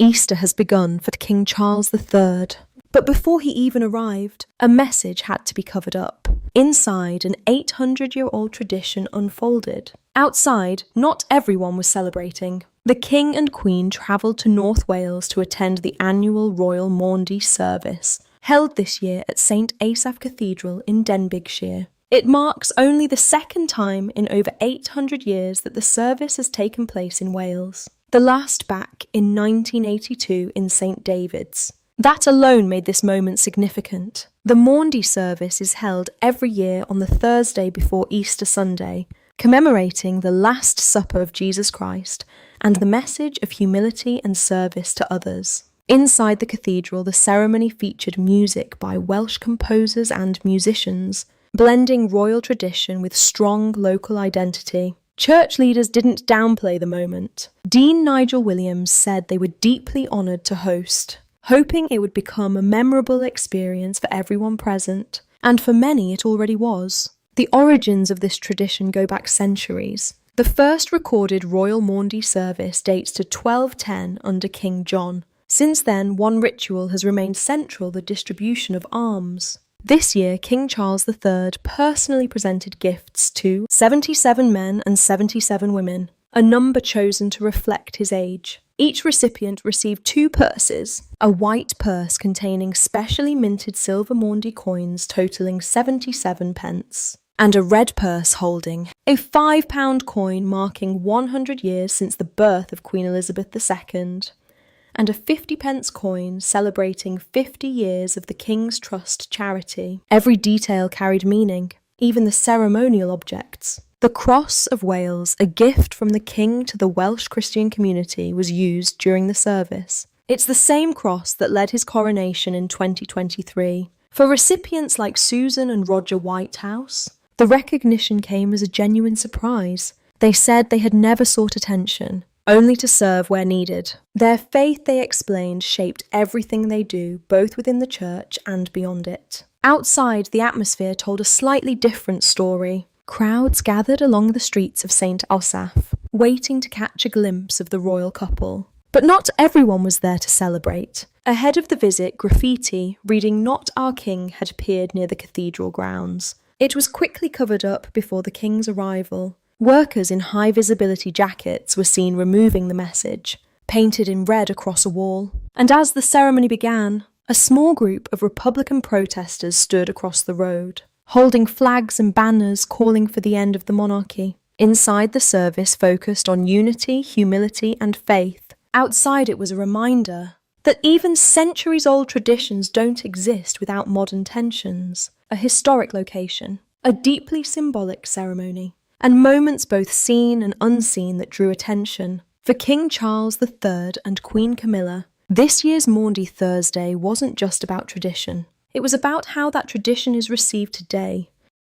Easter has begun for King Charles III. But before he even arrived, a message had to be covered up. Inside, an 800-year-old tradition unfolded. Outside, not everyone was celebrating. The King and Queen travelled to North Wales to attend the annual Royal Maundy service, held this year at St Asaph Cathedral in Denbighshire. It marks only the second time in over 800 years that the service has taken place in Wales. The last back in 1982 in St David's. That alone made this moment significant. The Maundy service is held every year on the Thursday before Easter Sunday, commemorating the Last Supper of Jesus Christ and the message of humility and service to others. Inside the cathedral, the ceremony featured music by Welsh composers and musicians, blending royal tradition with strong local identity. Church leaders didn't downplay the moment. Dean Nigel Williams said they were deeply honoured to host, hoping it would become a memorable experience for everyone present, and for many it already was. The origins of this tradition go back centuries. The first recorded Royal Maundy service dates to 1210 under King John. Since then, one ritual has remained central: the distribution of alms. This year, King Charles III personally presented gifts to 77 men and 77 women, a number chosen to reflect his age. Each recipient received 2 purses, a white purse containing specially minted silver Maundy coins totalling 77 pence, and a red purse holding a £5 coin marking 100 years since the birth of Queen Elizabeth II, and a 50p coin celebrating 50 years of the King's Trust charity. Every detail carried meaning, even the ceremonial objects. The Cross of Wales, a gift from the King to the Welsh Christian community, was used during the service. It's the same cross that led his coronation in 2023. For recipients like Susan and Roger Whitehouse, the recognition came as a genuine surprise. They said they had never sought attention, only to serve where needed. Their faith, they explained, shaped everything they do, both within the church and beyond it. Outside, the atmosphere told a slightly different story. Crowds gathered along the streets of St Asaph, waiting to catch a glimpse of the royal couple. But not everyone was there to celebrate. Ahead of the visit, graffiti reading "Not Our King" had appeared near the cathedral grounds. It was quickly covered up before the King's arrival. Workers in high-visibility jackets were seen removing the message, painted in red across a wall. And as the ceremony began, a small group of Republican protesters stood across the road, holding flags and banners calling for the end of the monarchy. Inside, the service focused on unity, humility, and faith. Outside, it was a reminder that even centuries-old traditions don't exist without modern tensions. A historic location, a deeply symbolic ceremony, and moments both seen and unseen that drew attention. For King Charles III and Queen Camilla, this year's Maundy Thursday wasn't just about tradition. It was about how that tradition is received today.